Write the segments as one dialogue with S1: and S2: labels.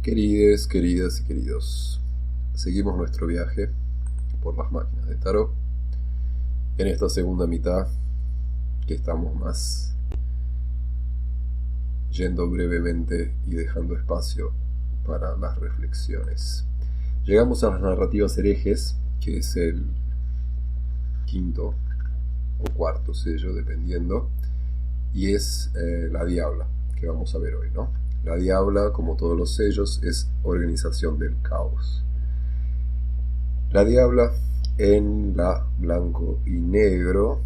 S1: Querides, queridas y queridos, seguimos nuestro viaje por las máquinas de tarot en esta segunda mitad que estamos más yendo brevemente y dejando espacio para las reflexiones. Llegamos a las narrativas herejes, que es el quinto o cuarto sello, dependiendo, y es la Diabla, que vamos a ver hoy, ¿no? La Diabla, como todos los sellos, es organización del caos. La Diabla en la blanco y negro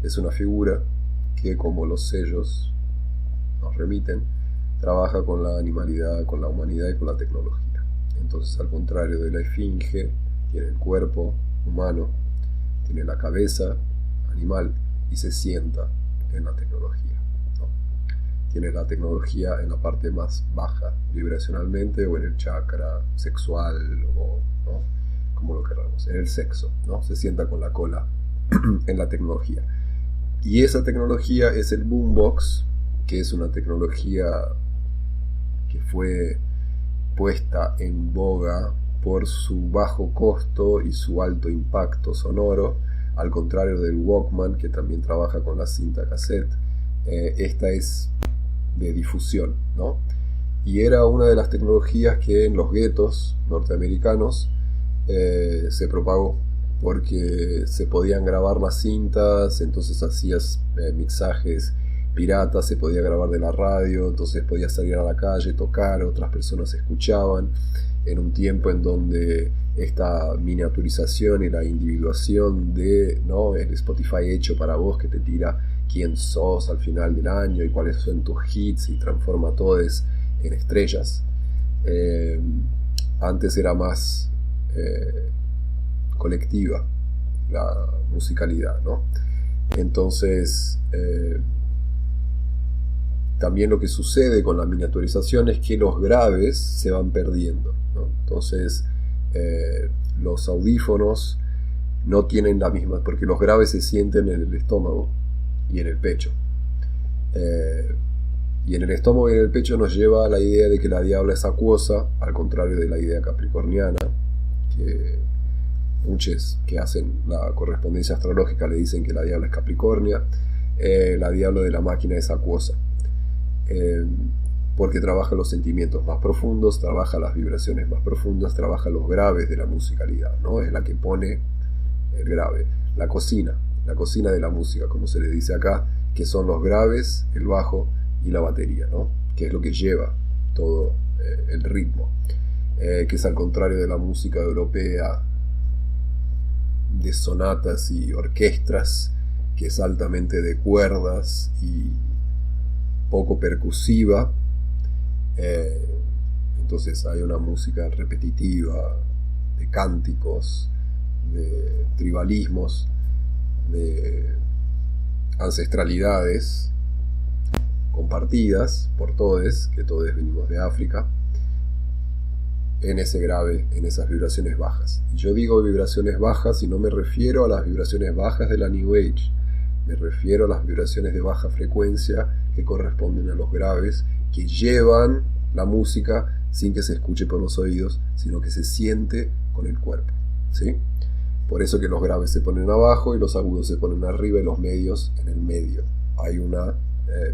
S1: es una figura que, como los sellos nos remiten, trabaja con la animalidad, con la humanidad y con la tecnología. Entonces, al contrario de la esfinge, tiene el cuerpo humano, tiene la cabeza animal y se sienta en la tecnología, ¿no? Tiene la tecnología en la parte más baja vibracionalmente, o en el chakra sexual, o ¿no? Como lo queramos, en el sexo, ¿no? Se sienta con la cola en la tecnología. Y esa tecnología es el boombox, que es una tecnología que fue puesta en boga por su bajo costo y su alto impacto sonoro, al contrario del Walkman, que también trabaja con la cinta cassette. Esta es de difusión, ¿no? Y era una de las tecnologías que en los guetos norteamericanos se propagó, porque se podían grabar las cintas, entonces hacías mixajes piratas, se podía grabar de la radio, entonces podías salir a la calle, tocar, otras personas escuchaban, en un tiempo en donde esta miniaturización y la individuación de, ¿no?, el Spotify hecho para vos, que te tira quién sos al final del año y cuáles son tus hits y transforma todos en estrellas. Antes era más colectiva la musicalidad, ¿no? Entonces también lo que sucede con la miniaturización es que los graves se van perdiendo, ¿no? Entonces los audífonos no tienen la misma, porque los graves se sienten en el estómago y en el pecho, y en el estómago y en el pecho nos lleva a la idea de que la Diabla es acuosa, al contrario de la idea capricorniana, que muchos que hacen la correspondencia astrológica le dicen que la Diabla es Capricornia. La Diabla de la máquina es acuosa, porque trabaja los sentimientos más profundos, trabaja las vibraciones más profundas, trabaja los graves de la musicalidad, ¿no? Es la que pone el grave, la cocina de la música, como se le dice acá, que son los graves, el bajo y la batería, ¿no? Que es lo que lleva todo el ritmo, que es al contrario de la música europea de sonatas y orquestas, que es altamente de cuerdas y poco percusiva. Entonces hay una música repetitiva, de cánticos, de tribalismos, de ancestralidades compartidas por todos, que todos venimos de África, en ese grave, en esas vibraciones bajas. Y yo digo vibraciones bajas y no me refiero a las vibraciones bajas de la New Age, me refiero a las vibraciones de baja frecuencia que corresponden a los graves, que llevan la música sin que se escuche por los oídos, sino que se siente con el cuerpo, ¿sí? Por eso que los graves se ponen abajo y los agudos se ponen arriba y los medios en el medio. Hay una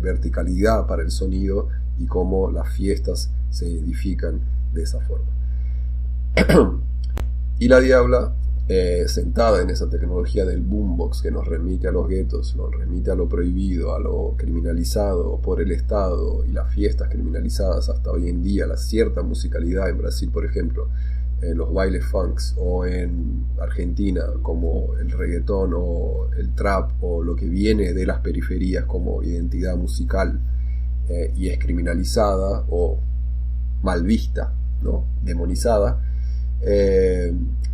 S1: verticalidad para el sonido y cómo las fiestas se edifican de esa forma. Y la Diabla, sentada en esa tecnología del boombox que nos remite a los guetos, nos remite a lo prohibido, a lo criminalizado por el Estado y las fiestas criminalizadas hasta hoy en día, la cierta musicalidad en Brasil, por ejemplo, los bailes funks, o en Argentina como el reggaetón o el trap, o lo que viene de las periferias como identidad musical, y es criminalizada o mal vista, ¿no?, demonizada.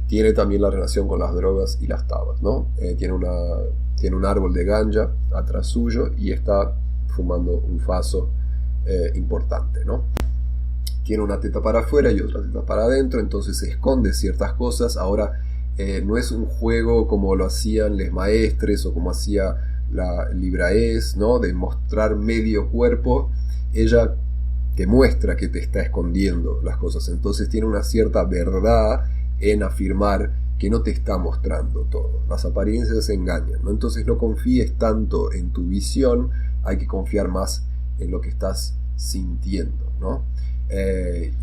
S1: Tiene también la relación con las drogas y las tabas, ¿no? Tiene un árbol de ganja atrás suyo y está fumando un faso importante, ¿no? Tiene una teta para afuera y otra teta para adentro, entonces se esconde ciertas cosas. Ahora no es un juego como lo hacían les maestres o como hacía la Libraes, ¿no?, de mostrar medio cuerpo. Ella te muestra que te está escondiendo las cosas. Entonces tiene una cierta verdad en afirmar que no te está mostrando todo. Las apariencias engañan, ¿no? Entonces no confíes tanto en tu visión, hay que confiar más en lo que estás sintiendo, ¿no?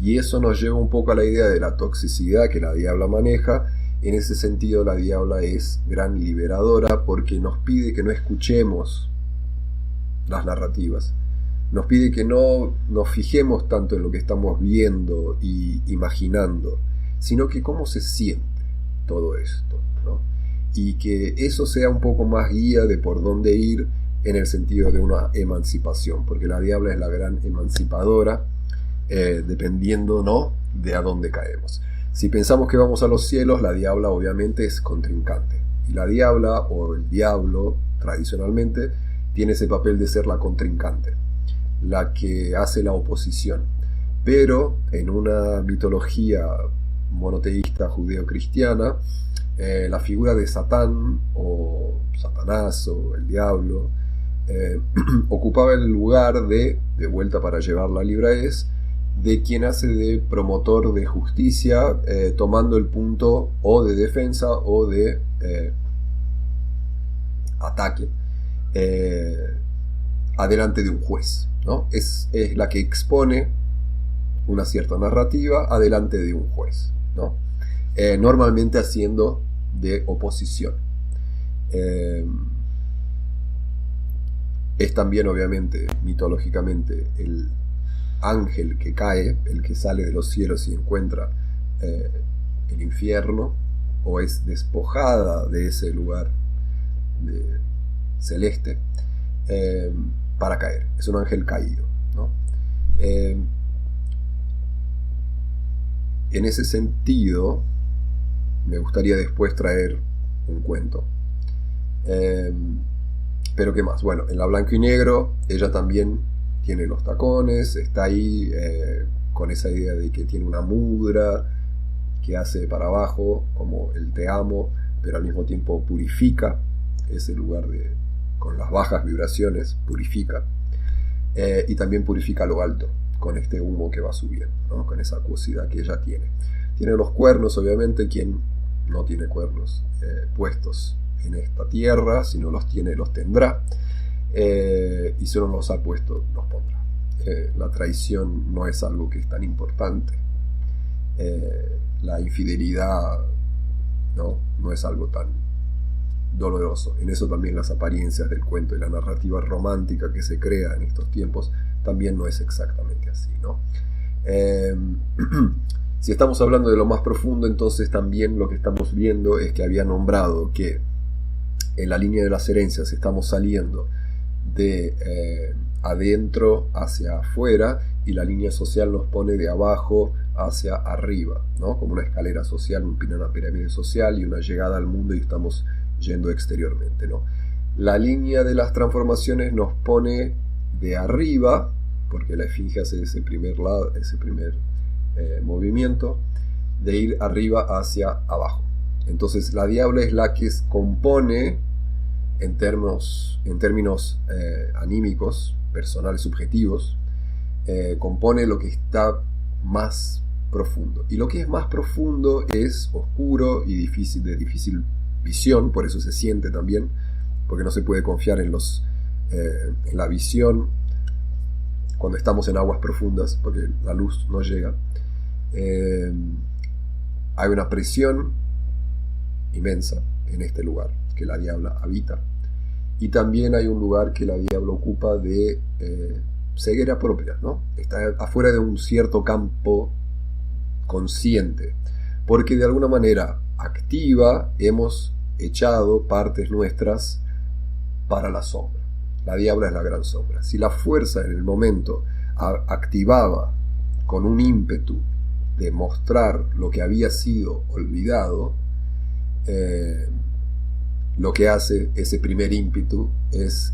S1: Y eso nos lleva un poco a la idea de la toxicidad que la Diabla maneja. En ese sentido, la Diabla es gran liberadora porque nos pide que no escuchemos las narrativas. Nos pide que no nos fijemos tanto en lo que estamos viendo y imaginando, sino que cómo se siente todo esto, ¿no? Y que eso sea un poco más guía de por dónde ir en el sentido de una emancipación, porque la Diabla es la gran emancipadora, dependiendo, ¿no?, de a dónde caemos. Si pensamos que vamos a los cielos, la Diabla obviamente es contrincante. Y la Diabla, o el Diablo, tradicionalmente, tiene ese papel de ser la contrincante, la que hace la oposición. Pero en una mitología monoteísta judeo-cristiana, la figura de Satán, o Satanás, o el Diablo, ocupaba el lugar de vuelta para llevar la libraez, de quien hace de promotor de justicia, tomando el punto o de defensa o de ataque adelante de un juez, ¿no? Es la que expone una cierta narrativa adelante de un juez, ¿no? Normalmente haciendo de oposición. Es también, obviamente, mitológicamente, el ángel que cae, el que sale de los cielos y encuentra el infierno, o es despojada de ese lugar celeste para caer. Es un ángel caído, ¿no? En ese sentido, me gustaría después traer un cuento. Pero ¿qué más? Bueno, en la blanco y negro, ella también tiene los tacones, está ahí con esa idea de que tiene una mudra que hace para abajo, como el te amo, pero al mismo tiempo purifica ese lugar con las bajas vibraciones, purifica. Y también purifica lo alto, con este humo que va subiendo, ¿no? Con esa acuosidad que ella tiene. Tiene los cuernos, obviamente. Quien no tiene cuernos puestos en esta tierra, si no los tiene, los tendrá. Y si no los ha puesto, los pondrá. La traición no es algo que es tan importante. La infidelidad no es algo tan doloroso. En eso también las apariencias del cuento y la narrativa romántica que se crea en estos tiempos también no es exactamente así, ¿no? Si estamos hablando de lo más profundo, entonces también lo que estamos viendo es que había nombrado que en la línea de las herencias estamos saliendo de adentro hacia afuera, y la línea social nos pone de abajo hacia arriba, ¿no? Como una escalera social, una pirámide social y una llegada al mundo, y estamos yendo exteriormente, ¿no? La línea de las transformaciones nos pone de arriba, porque la esfinge hace ese primer movimiento de ir arriba hacia abajo. Entonces la Diabla es la que compone en términos anímicos, personales, subjetivos, compone lo que está más profundo. Y lo que es más profundo es oscuro y de difícil visión, por eso se siente también, porque no se puede confiar en la visión cuando estamos en aguas profundas, porque la luz no llega. Hay una presión inmensa en este lugar que la Diabla habita, y también hay un lugar que la Diabla ocupa de ceguera propia, ¿no? Está afuera de un cierto campo consciente, porque de alguna manera activa hemos echado partes nuestras para la sombra. La Diabla es la gran sombra. Si la fuerza en el momento activaba con un ímpetu de mostrar lo que había sido olvidado, lo que hace ese primer ímpetu es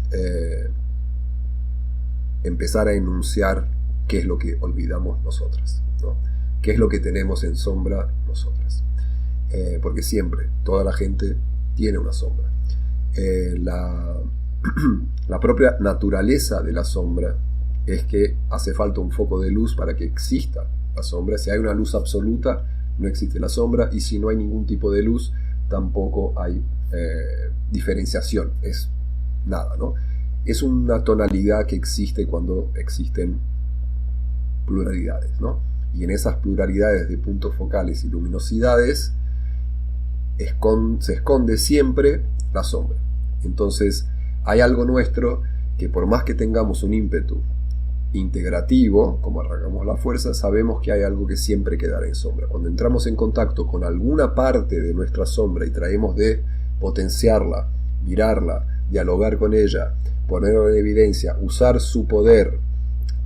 S1: empezar a enunciar qué es lo que olvidamos nosotras, ¿no? Qué es lo que tenemos en sombra nosotras. Porque siempre, toda la gente tiene una sombra. La propia naturaleza de la sombra es que hace falta un foco de luz para que exista la sombra. Si hay una luz absoluta, no existe la sombra, y si no hay ningún tipo de luz, tampoco hay diferenciación, es nada, ¿no? Es una tonalidad que existe cuando existen pluralidades, ¿no? Y en esas pluralidades de puntos focales y luminosidades se esconde siempre la sombra. Entonces hay algo nuestro que, por más que tengamos un ímpetu integrativo, como arrancamos la fuerza, sabemos que hay algo que siempre quedará en sombra. Cuando entramos en contacto con alguna parte de nuestra sombra y traemos de potenciarla, mirarla, dialogar con ella, ponerla en evidencia, usar su poder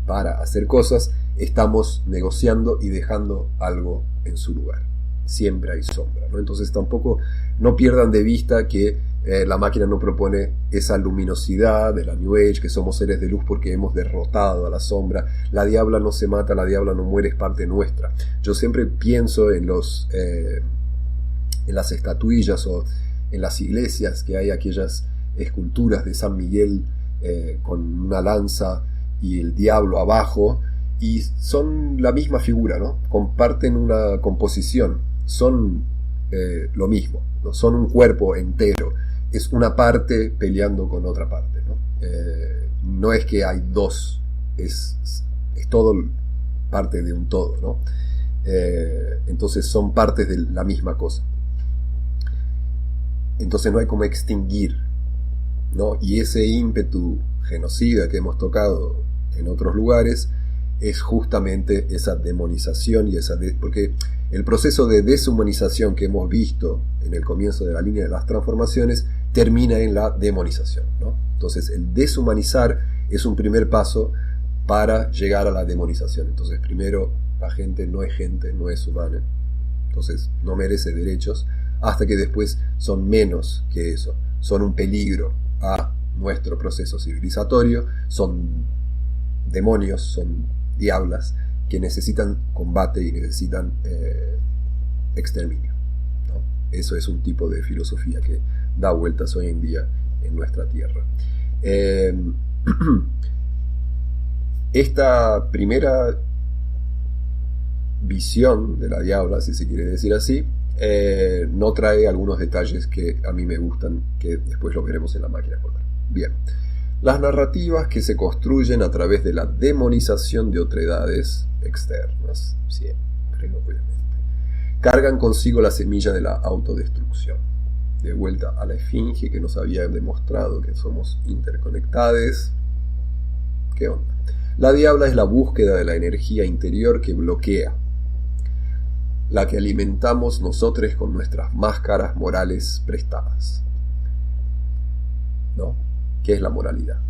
S1: para hacer cosas, estamos negociando y dejando algo en su lugar. Siempre hay sombra, ¿no? Entonces tampoco no pierdan de vista que la máquina no propone esa luminosidad de la New Age, que somos seres de luz porque hemos derrotado a la sombra. La diabla no se mata, la diabla no muere, es parte nuestra. Yo siempre pienso en las estatuillas o en las iglesias que hay aquellas esculturas de San Miguel con una lanza y el diablo abajo, y son la misma figura, ¿no? Comparten una composición, son lo mismo, ¿no? Son un cuerpo entero, es una parte peleando con otra parte, ¿no? No es que hay dos, es todo parte de un todo, ¿no? Entonces son partes de la misma cosa. Entonces no hay como extinguir, ¿no? Y ese ímpetu genocida que hemos tocado en otros lugares es justamente esa demonización y porque el proceso de deshumanización que hemos visto en el comienzo de la línea de las transformaciones termina en la demonización, ¿no? Entonces el deshumanizar es un primer paso para llegar a la demonización. Entonces primero la gente, no es humana, entonces no merece derechos, hasta que después son menos que eso, son un peligro a nuestro proceso civilizatorio, son demonios, son diablas que necesitan combate y necesitan exterminio, ¿no? Eso es un tipo de filosofía que da vueltas hoy en día en nuestra tierra. Esta primera visión de la diabla, si se quiere decir así, no trae algunos detalles que a mí me gustan, que después lo veremos en la máquina polar. Bien, las narrativas que se construyen a través de la demonización de otredades externas, siempre, obviamente, cargan consigo la semilla de la autodestrucción. De vuelta a la esfinge que nos había demostrado que somos interconectados. ¿Qué onda? La diabla es la búsqueda de la energía interior que bloquea, la que alimentamos nosotros con nuestras máscaras morales prestadas, ¿no? ¿Qué es la moralidad?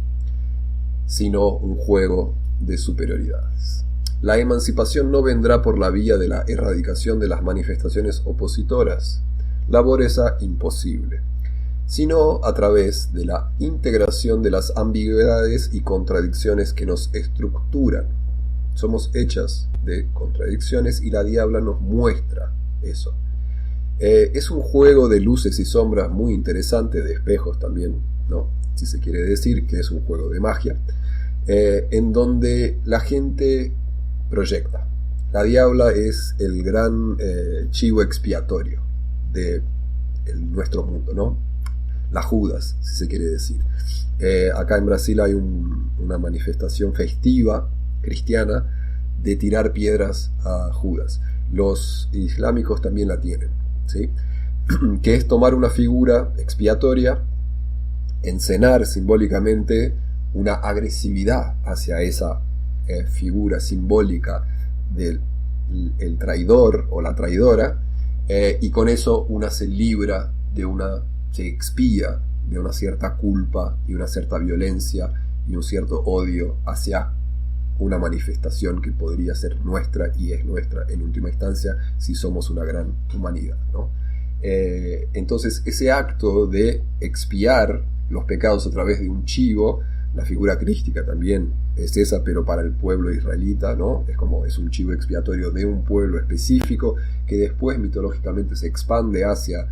S1: Sino un juego de superioridades. La emancipación no vendrá por la vía de la erradicación de las manifestaciones opositoras, labor esa imposible, sino a través de la integración de las ambigüedades y contradicciones que nos estructuran. Somos hechas de contradicciones y la diabla nos muestra eso. Es un juego de luces y sombras muy interesante, de espejos también, ¿no? Si se quiere decir que es un juego de magia, en donde la gente proyecta. La diabla es el gran chivo expiatorio de nuestro mundo, ¿no? La Judas, si se quiere decir. Acá en Brasil hay una manifestación festiva cristiana de tirar piedras a Judas. Los islámicos también la tienen, ¿sí? Que es tomar una figura expiatoria, encenar simbólicamente una agresividad hacia esa figura simbólica del el traidor o la traidora, y con eso una se libra se expía de una cierta culpa y una cierta violencia y un cierto odio hacia una manifestación que podría ser nuestra y es nuestra en última instancia si somos una gran humanidad, ¿no? Entonces ese acto de expiar los pecados a través de un chivo, la figura crística también es esa, pero para el pueblo israelita, ¿no? Es un chivo expiatorio de un pueblo específico que después mitológicamente se expande hacia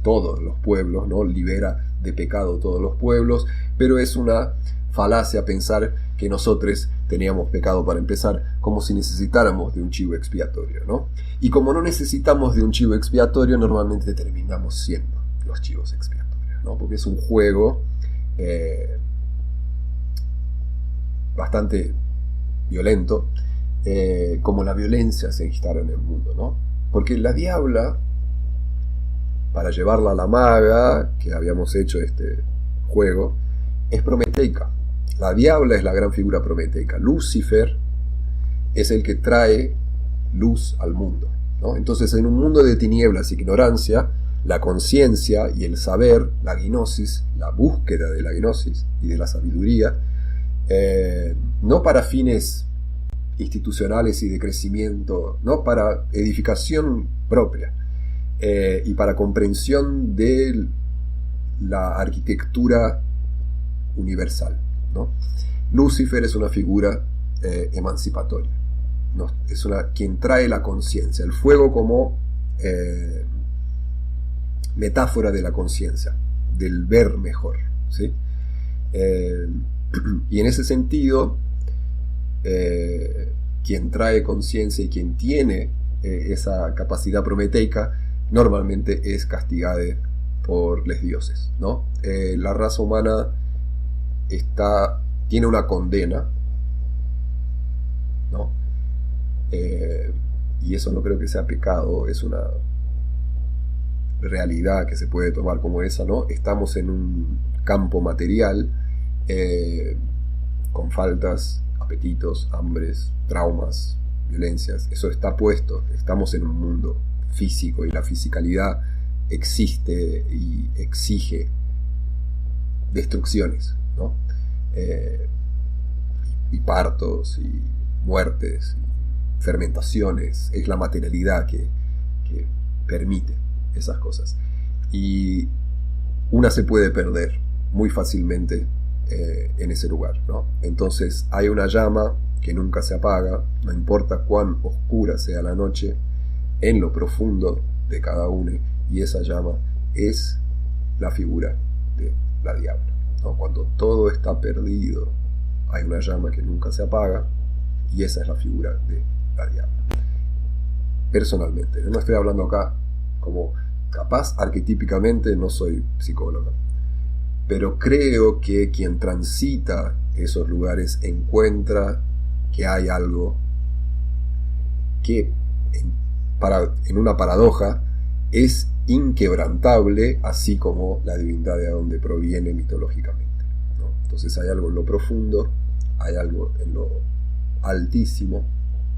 S1: todos los pueblos, ¿no? Libera de pecado todos los pueblos, pero es una falacia pensar que nosotros teníamos pecado para empezar, como si necesitáramos de un chivo expiatorio, ¿no? Y como no necesitamos de un chivo expiatorio, normalmente terminamos siendo los chivos expiatorios, ¿no? Porque es un juego bastante violento, como la violencia se instala en el mundo, ¿no? Porque la diabla, para llevarla a la maga, que habíamos hecho este juego, es prometeica. La diabla es la gran figura prometeica. Lucifer es el que trae luz al mundo, ¿no? Entonces, en un mundo de tinieblas e ignorancia, la conciencia y el saber, la gnosis, la búsqueda de la gnosis y de la sabiduría, no para fines institucionales y de crecimiento, no para edificación propia, y para comprensión de la arquitectura universal, ¿no? Lucifer es una figura emancipatoria, ¿no? Es quien trae la conciencia, el fuego como metáfora de la conciencia, del ver mejor, ¿sí? Y en ese sentido, quien trae conciencia y quien tiene esa capacidad prometeica normalmente es castigada por los dioses, ¿no? La raza humana tiene una condena, ¿no? Y eso no creo que sea pecado, es una realidad que se puede tomar como esa, ¿no? Estamos en un campo material con faltas, apetitos, hambres, traumas, violencias. Eso está puesto. Estamos en un mundo físico y la fisicalidad existe y exige destrucciones, ¿no? Y partos y muertes y fermentaciones. Es la materialidad que permite esas cosas. Y una se puede perder muy fácilmente en ese lugar, ¿no? Entonces hay una llama que nunca se apaga, no importa cuán oscura sea la noche, en lo profundo de cada uno, y esa llama es la figura de la diabla, ¿no? Cuando todo está perdido, hay una llama que nunca se apaga, y esa es la figura de la diabla. Personalmente, no estoy hablando acá como capaz arquetípicamente, no soy psicólogo, pero creo que quien transita esos lugares encuentra que hay algo que en una paradoja es inquebrantable, así como la divindad de donde proviene mitológicamente, ¿no? Entonces hay algo en lo profundo, hay algo en lo altísimo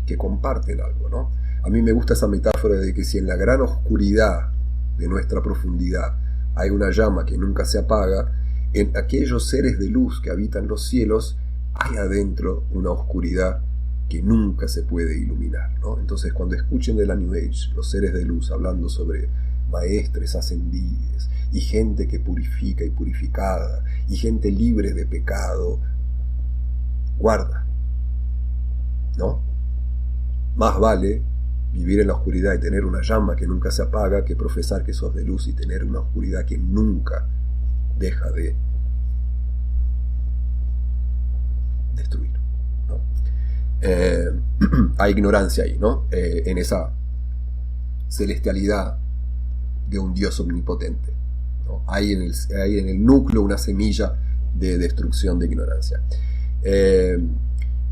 S1: que comparten algo, ¿no? A mí me gusta esa metáfora de que si en la gran oscuridad de nuestra profundidad hay una llama que nunca se apaga, en aquellos seres de luz que habitan los cielos hay adentro una oscuridad que nunca se puede iluminar, ¿no? Entonces, cuando escuchen de la New Age los seres de luz hablando sobre maestres ascendidos y gente que purifica y purificada y gente libre de pecado, guarda, ¿no? Más vale vivir en la oscuridad y tener una llama que nunca se apaga que profesar que sos de luz y tener una oscuridad que nunca deja de destruir, ¿no? Hay ignorancia ahí, ¿no? En esa celestialidad de un Dios omnipotente, ¿no? Hay en el núcleo una semilla de destrucción, de ignorancia.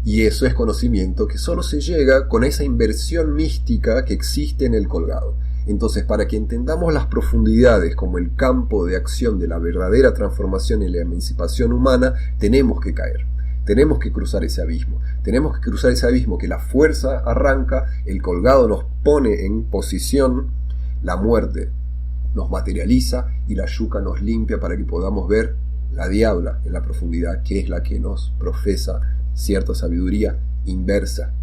S1: Y eso es conocimiento que solo se llega con esa inversión mística que existe en el colgado. Entonces, para que entendamos las profundidades como el campo de acción de la verdadera transformación y la emancipación humana, tenemos que caer. Tenemos que cruzar ese abismo. Tenemos que cruzar ese abismo que la fuerza arranca, el colgado nos pone en posición, la muerte nos materializa y la yuca nos limpia para que podamos ver la diabla en la profundidad, que es la que nos profesa cierta sabiduría inversa.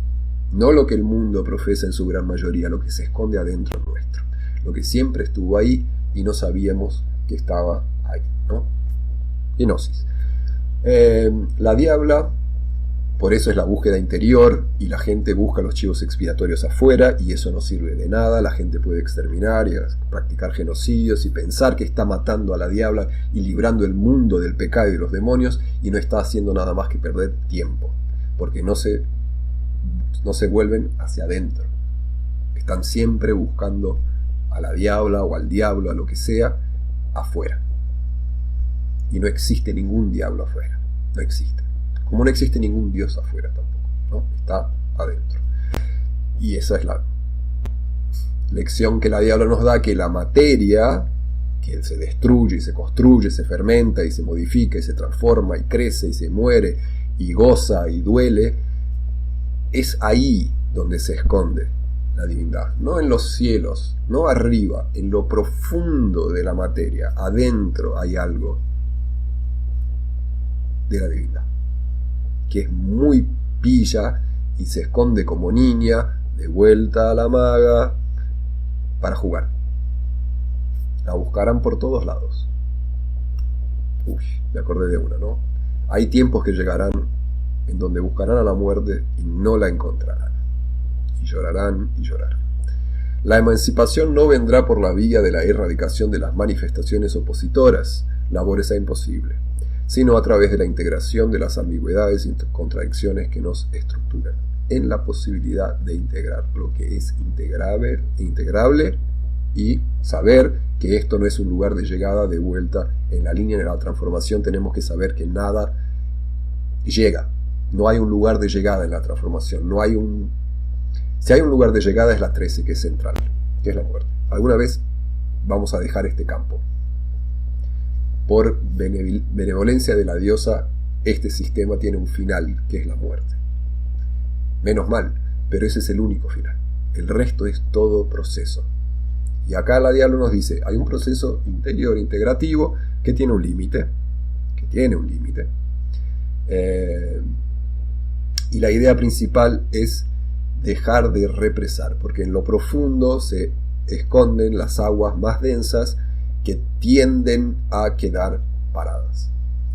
S1: No lo que el mundo profesa en su gran mayoría, lo que se esconde adentro nuestro, lo que siempre estuvo ahí y no sabíamos que estaba ahí, ¿no? Gnosis. La diabla Por eso es la búsqueda interior y la gente busca los chivos expiatorios afuera y eso no sirve de nada. La gente puede exterminar y practicar genocidios y pensar que está matando a la diabla y librando el mundo del pecado y de los demonios y no está haciendo nada más que perder tiempo, porque no se vuelven hacia adentro. Están siempre buscando a la diabla o al diablo, a lo que sea, afuera. Y no existe ningún diablo afuera, no existe. Como no existe ningún Dios afuera tampoco, ¿no? Está adentro. Y esa es la lección que la diabla nos da, que la materia, que se destruye y se construye, se fermenta y se modifica y se transforma y crece y se muere y goza y duele, es ahí donde se esconde la divinidad, no en los cielos, no arriba, en lo profundo de la materia, adentro hay algo de la divinidad, que es muy pilla y se esconde como niña, de vuelta a la maga, para jugar. La buscarán por todos lados. Uy, me acordé de una, ¿no? Hay tiempos que llegarán en donde buscarán a la muerte y no la encontrarán. Y llorarán y llorarán. La emancipación no vendrá por la vía de la erradicación de las manifestaciones opositoras, labores imposible, sino a través de la integración de las ambigüedades y contradicciones que nos estructuran, en la posibilidad de integrar lo que es integrable y saber que esto no es un lugar de llegada, de vuelta. En la línea de la transformación tenemos que saber que nada llega, no hay un lugar de llegada en la transformación, si hay un lugar de llegada es la 13, que es central, que es la muerte. Alguna vez vamos a dejar este campo. Por benevolencia de la diosa, este sistema tiene un final, que es la muerte. Menos mal, pero ese es el único final. El resto es todo proceso. Y acá la diablo nos dice, hay un proceso interior integrativo que tiene un límite. Y la idea principal es dejar de represar, porque en lo profundo se esconden las aguas más densas que tienden a quedar paradas.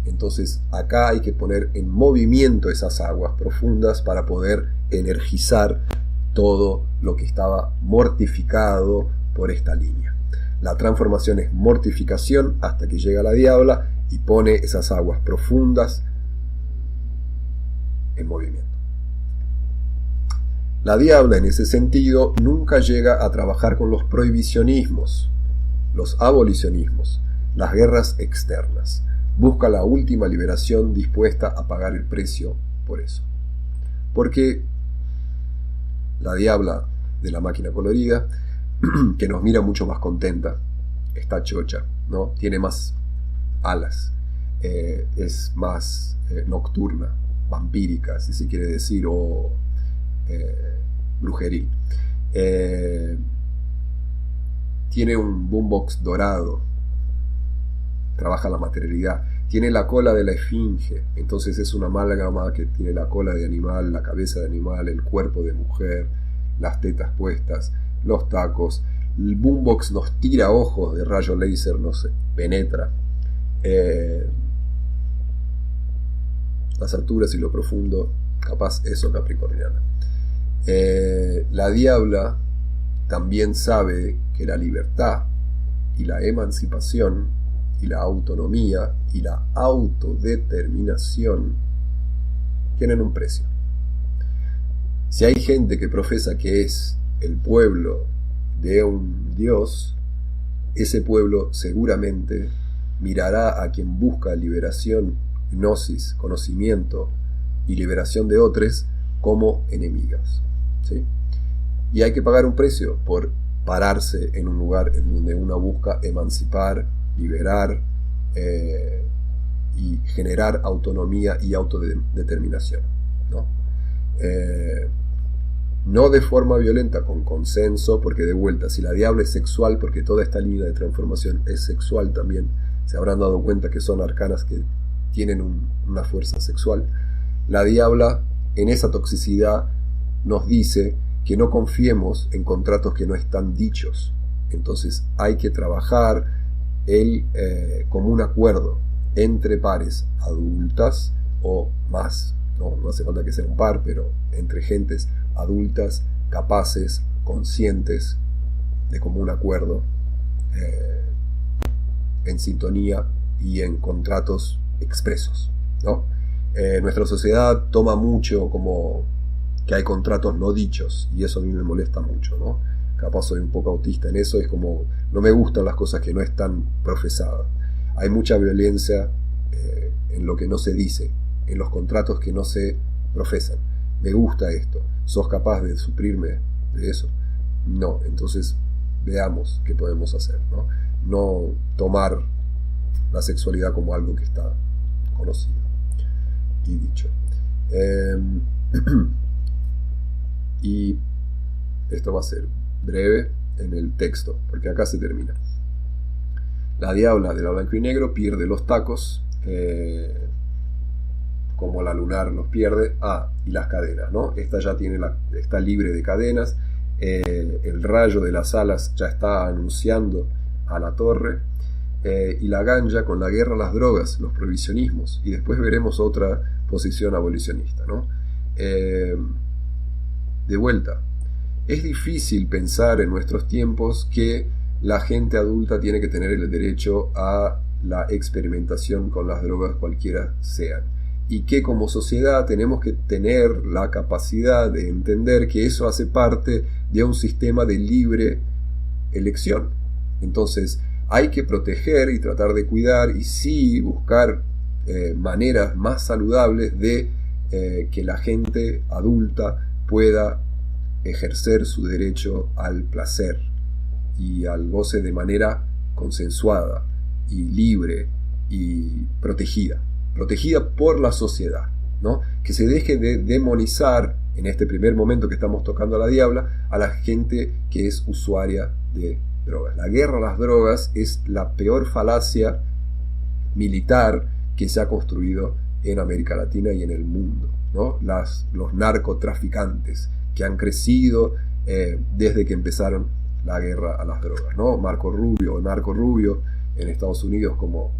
S1: Entonces acá hay que poner en movimiento esas aguas profundas para poder energizar todo lo que estaba mortificado por esta línea. La transformación es mortificación hasta que llega la diabla y pone esas aguas profundas en movimiento. La diabla en ese sentido nunca llega a trabajar con los prohibicionismos, los abolicionismos, las guerras externas. Busca la última liberación dispuesta a pagar el precio por eso. Porque la diabla de la máquina colorida, que nos mira mucho más contenta, está chocha, ¿no? Tiene más alas, es más nocturna, vampírica, si se quiere decir, o brujería. Tiene un boombox dorado, trabaja la materialidad, tiene la cola de la esfinge, entonces es una amálgama que tiene la cola de animal, la cabeza de animal, el cuerpo de mujer, las tetas puestas, los tacos. El boombox nos tira ojos de rayo láser, nos penetra. Las alturas y lo profundo, capaz eso capricorniana. La diabla también sabe que la libertad y la emancipación y la autonomía y la autodeterminación tienen un precio. Si hay gente que profesa que es el pueblo de un dios, ese pueblo seguramente mirará a quien busca liberación, gnosis, conocimiento y liberación de otros como enemigas, ¿sí? Y hay que pagar un precio por pararse en un lugar en donde uno busca emancipar, liberar y generar autonomía y autodeterminación, ¿no? No de forma violenta, con consenso, porque de vuelta, si la diabla es sexual, porque toda esta línea de transformación es sexual también, se habrán dado cuenta que son arcanas que tienen una fuerza sexual. La diabla en esa toxicidad nos dice que no confiemos en contratos que no están dichos. Entonces hay que trabajar como un acuerdo entre pares adultas o más no hace falta que sea un par, pero entre gentes adultas, capaces, conscientes, de común acuerdo, en sintonía y en contratos expresos, ¿no? Nuestra sociedad toma mucho como que hay contratos no dichos, y eso a mí me molesta mucho, ¿no? Capaz soy un poco autista en eso, es como, no me gustan las cosas que no están profesadas. Hay mucha violencia en lo que no se dice, en los contratos que no se profesan. Me gusta esto. ¿Sos capaz de suplirme de eso? No. Entonces veamos qué podemos hacer, ¿no? No tomar la sexualidad como algo que está conocido y dicho. Y esto va a ser breve en el texto, porque acá se termina. La diabla de la blanco y negro pierde los tacos, como la lunar los pierde. Y las cadenas, ¿no? Esta ya está libre de cadenas. El rayo de las alas ya está anunciando a la torre. Y la ganja con la guerra a las drogas, los prohibicionismos. Y después veremos otra posición abolicionista, ¿no? De vuelta, es difícil pensar en nuestros tiempos que la gente adulta tiene que tener el derecho a la experimentación con las drogas cualquiera sean, y que como sociedad tenemos que tener la capacidad de entender que eso hace parte de un sistema de libre elección. Entonces hay que proteger y tratar de cuidar y sí buscar maneras más saludables de que la gente adulta pueda ejercer su derecho al placer y al goce de manera consensuada y libre y protegida por la sociedad, ¿no? Que se deje de demonizar en este primer momento que estamos tocando a la diabla a la gente que es usuaria de drogas. La guerra a las drogas es la peor falacia militar que se ha construido en América Latina y en el mundo, ¿no? Los narcotraficantes que han crecido desde que empezaron la guerra a las drogas, ¿no? Marco Rubio en Estados Unidos como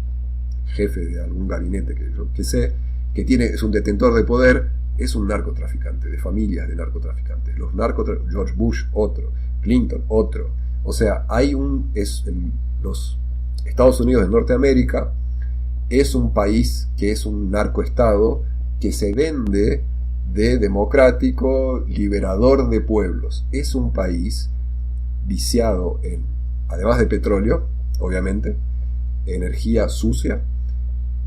S1: jefe de algún gabinete que sé, que es un detentor de poder, es un narcotraficante, de familias de narcotraficantes. George Bush, otro. Clinton, otro. O sea, los Estados Unidos de Norteamérica es un país que es un narcoestado que se vende de democrático, liberador de pueblos. Es un país viciado en, además de petróleo, obviamente, energía sucia,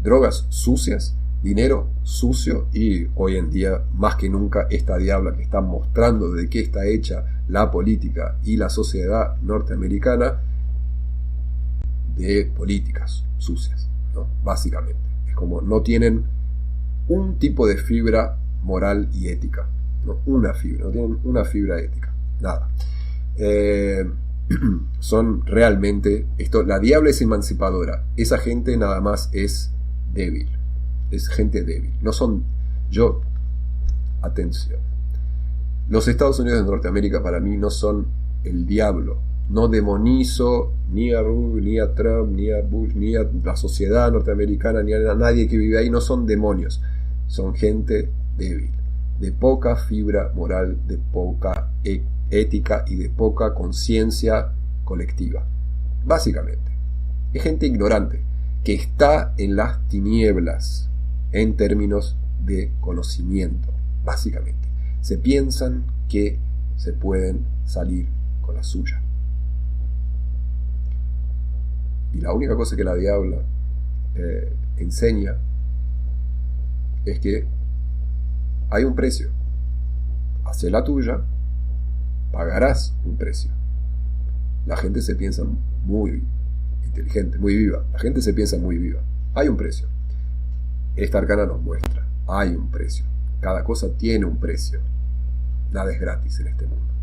S1: drogas sucias, dinero sucio y hoy en día más que nunca esta diabla que está mostrando de qué está hecha la política y la sociedad norteamericana, de políticas sucias, ¿no? Básicamente es como no tienen un tipo de fibra moral y ética, no tienen una fibra ética, nada. Son realmente la diabla es emancipadora, esa gente nada más es débil, es gente débil, atención, los Estados Unidos de Norteamérica para mí no son el diablo, no demonizo ni a Rubio, ni a Trump, ni a Bush, ni a la sociedad norteamericana, ni a nadie que vive ahí, no son demonios, son gente débil, de poca fibra moral, de poca ética y de poca conciencia colectiva. Básicamente, es gente ignorante que está en las tinieblas en términos de conocimiento. Básicamente, se piensan que se pueden salir con la suya. Y la única cosa que la diabla enseña es que hay un precio. Hacé la tuya, pagarás un precio. La gente se piensa muy inteligente, muy viva. La gente se piensa muy viva. Hay un precio. Esta arcana nos muestra. Hay un precio. Cada cosa tiene un precio. Nada es gratis en este mundo.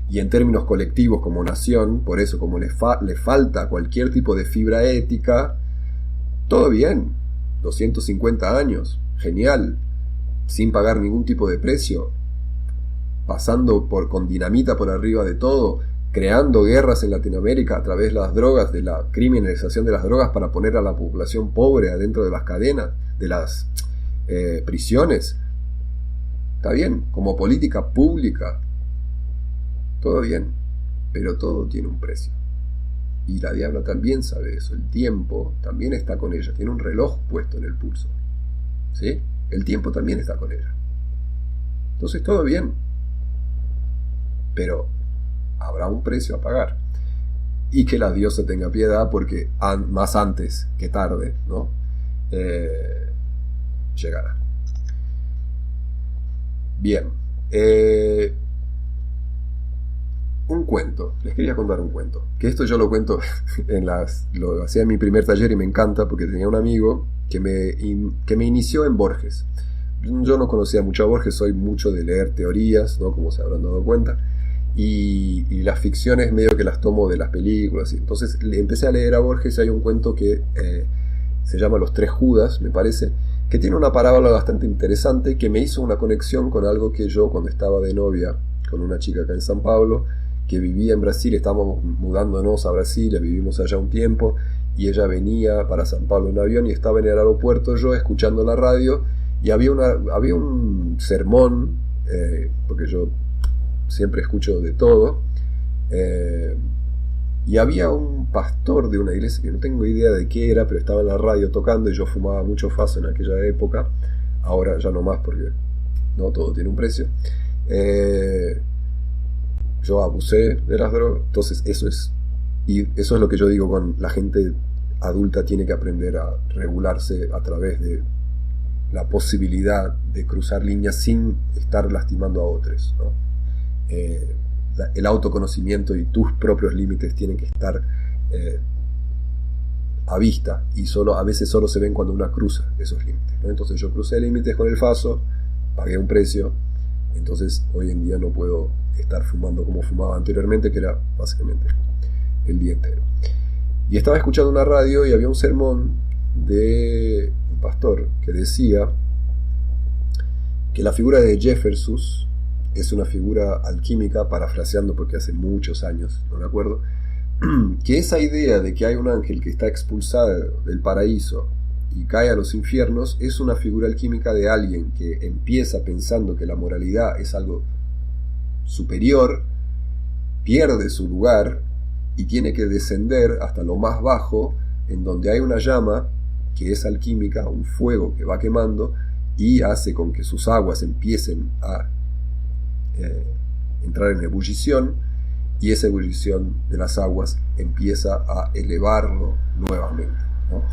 S1: Y en términos colectivos como nación, por eso como le falta cualquier tipo de fibra ética, todo bien. 250 años. Genial. Sin pagar ningún tipo de precio. Pasando con dinamita por arriba de todo, creando guerras en Latinoamérica a través de las drogas, de la criminalización de las drogas para poner a la población pobre adentro de las cadenas, de las prisiones. Está bien, como política pública, todo bien, pero todo tiene un precio. Y la diabla también sabe eso. El tiempo también está con ella. Tiene un reloj puesto en el pulso. ¿Sí? El tiempo también está con ella. Entonces todo bien. Pero habrá un precio a pagar. Y que la diosa tenga piedad porque más antes que tarde, ¿no? Llegará. Bien. Un cuento, les quería contar un cuento, que esto yo lo cuento lo hacía en mi primer taller y me encanta porque tenía un amigo que me inició en Borges. Yo no conocía mucho a Borges, soy mucho de leer teorías, ¿no? Como se habrán dado cuenta, y las ficciones medio que las tomo de las películas, y entonces empecé a leer a Borges y hay un cuento que se llama Los Tres Judas, me parece, que tiene una parábola bastante interesante que me hizo una conexión con algo que yo cuando estaba de novia con una chica acá en San Pablo, que vivía en Brasil, estábamos mudándonos a Brasil, vivimos allá un tiempo, y ella venía para San Pablo en avión y estaba en el aeropuerto yo escuchando la radio, y había un sermón, porque yo siempre escucho de todo, y había un pastor de una iglesia que no tengo idea de qué era, pero estaba en la radio tocando, y yo fumaba mucho faso en aquella época, ahora ya no más porque no todo tiene un precio. Yo abusé de las drogas, entonces eso es lo que yo digo con la gente adulta tiene que aprender a regularse a través de la posibilidad de cruzar líneas sin estar lastimando a otros, ¿no? El autoconocimiento y tus propios límites tienen que estar a vista, y a veces solo se ven cuando uno cruza esos límites, ¿no? Entonces yo crucé límites con el faso, pagué un precio, entonces hoy en día no puedo estar fumando como fumaba anteriormente, que era básicamente el día entero. Y estaba escuchando una radio y había un sermón de un pastor que decía que la figura de Jefferson es una figura alquímica, parafraseando porque hace muchos años, no me acuerdo, que esa idea de que hay un ángel que está expulsado del paraíso y cae a los infiernos es una figura alquímica de alguien que empieza pensando que la moralidad es algo superior, pierde su lugar y tiene que descender hasta lo más bajo, en donde hay una llama que es alquímica, un fuego que va quemando y hace con que sus aguas empiecen a entrar en ebullición, y esa ebullición de las aguas empieza a elevarlo nuevamente, ¿no?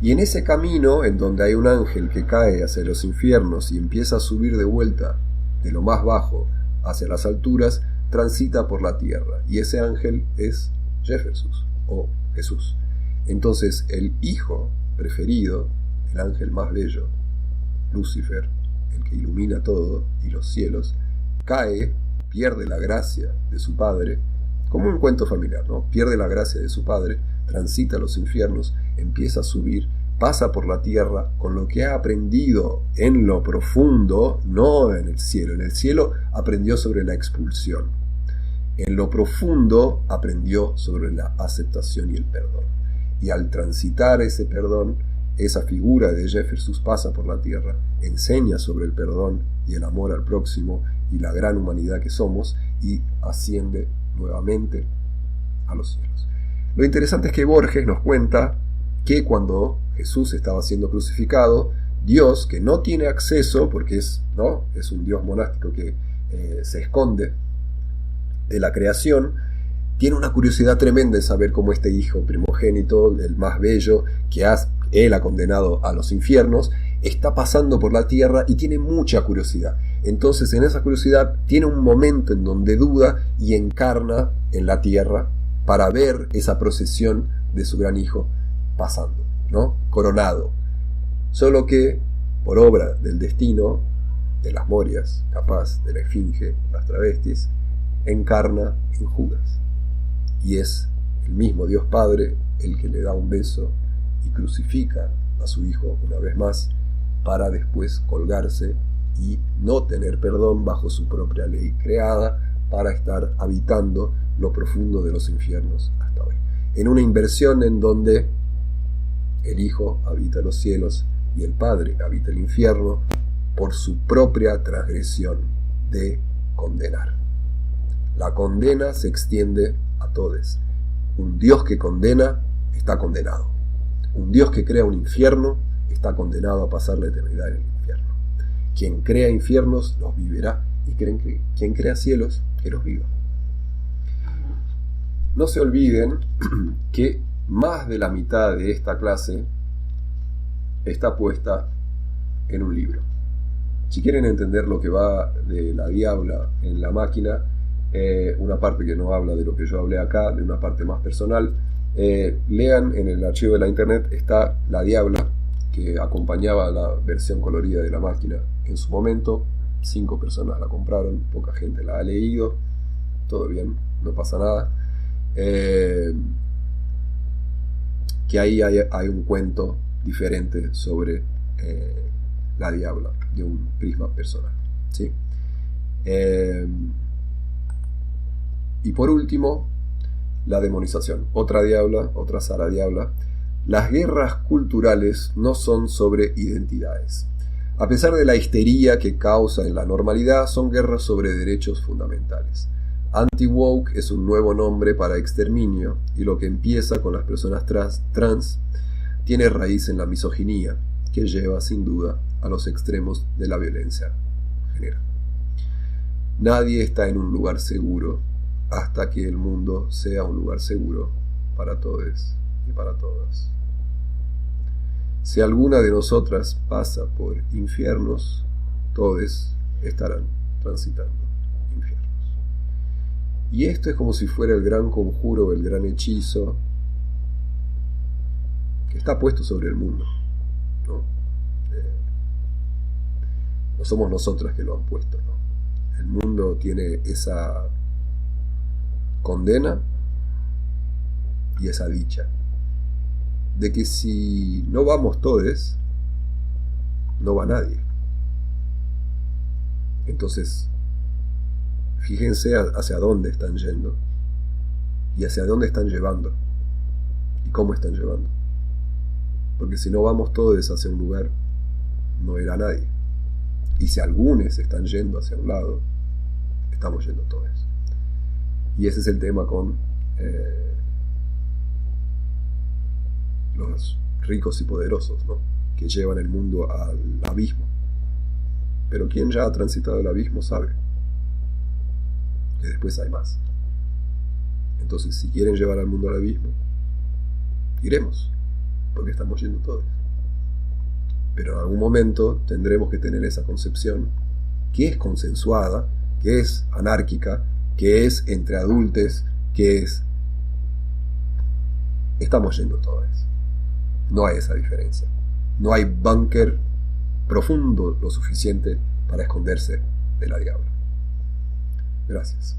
S1: Y en ese camino, en donde hay un ángel que cae hacia los infiernos y empieza a subir de vuelta de lo más bajo hacia las alturas, transita por la tierra, y ese ángel es Jefferson o Jesús. Entonces el hijo preferido, el ángel más bello, Lucifer, el que ilumina todo y los cielos, cae, pierde la gracia de su padre, como un cuento familiar, ¿no? Pierde la gracia de su padre, transita los infiernos, empieza a subir, pasa por la tierra con lo que ha aprendido en lo profundo, no en el cielo. En el cielo aprendió sobre la expulsión. En lo profundo aprendió sobre la aceptación y el perdón. Y al transitar ese perdón, esa figura de Jefferson pasa por la tierra, enseña sobre el perdón y el amor al próximo y la gran humanidad que somos, y asciende nuevamente a los cielos. Lo interesante es que Borges nos cuenta que cuando Jesús estaba siendo crucificado, Dios, que no tiene acceso, porque es un Dios monástico que se esconde de la creación, tiene una curiosidad tremenda en saber cómo este hijo primogénito, el más bello, que él ha condenado a los infiernos, está pasando por la tierra y tiene mucha curiosidad. Entonces en esa curiosidad tiene un momento en donde duda y encarna en la tierra para ver esa procesión de su gran hijo pasando, ¿no? Coronado. Solo que, por obra del destino, de las morias, capaz de la esfinge, las travestis, encarna en Judas. Y es el mismo Dios Padre el que le da un beso y crucifica a su hijo una vez más, para después colgarse y no tener perdón bajo su propia ley creada, para estar habitando lo profundo de los infiernos hasta hoy. En una inversión en donde el Hijo habita los cielos y el Padre habita el infierno, por su propia transgresión de condenar. La condena se extiende a todos. Un Dios que condena está condenado. Un Dios que crea un infierno está condenado a pasar la eternidad en el infierno. Quien crea infiernos los vivirá, y quien crea cielos que los viva. No se olviden que más de la mitad de esta clase está puesta en un libro. Si quieren entender lo que va de la diabla en la máquina, una parte que no habla de lo que yo hablé acá, de una parte más personal, lean en el archivo de la internet, está la diabla que acompañaba la versión colorida de la máquina en su momento. 5 personas la compraron, poca gente la ha leído, todo bien, no pasa nada. Que ahí hay un cuento diferente sobre la diabla, de un prisma personal, ¿sí? Y por último, la demonización. Otra diabla, otra Sara diabla. Las guerras culturales no son sobre identidades. A pesar de la histeria que causa en la normalidad, son guerras sobre derechos fundamentales. Anti-woke es un nuevo nombre para exterminio, y lo que empieza con las personas trans tiene raíz en la misoginia, que lleva sin duda a los extremos de la violencia general. Nadie está en un lugar seguro hasta que el mundo sea un lugar seguro para todos y para todas. Si alguna de nosotras pasa por infiernos, todos estarán transitando infiernos. Y esto es como si fuera el gran conjuro, el gran hechizo que está puesto sobre el mundo, ¿no? No somos nosotras que lo han puesto, ¿no? El mundo tiene esa condena y esa dicha de que si no vamos todos, no va nadie. Entonces, fíjense hacia dónde están yendo y hacia dónde están llevando y cómo están llevando. Porque si no vamos todos hacia un lugar, no irá nadie. Y si algunos están yendo hacia un lado, estamos yendo todos. Y ese es el tema con los ricos y poderosos, ¿no? Que llevan el mundo al abismo. Pero quien ya ha transitado el abismo sabe que después hay más. Entonces, si quieren llevar al mundo al abismo, iremos, porque estamos yendo todos. Pero en algún momento tendremos que tener esa concepción que es consensuada, que es anárquica, que es entre adultos, que es estamos yendo todos. No hay esa diferencia. No hay búnker profundo lo suficiente para esconderse de la diabla. Gracias.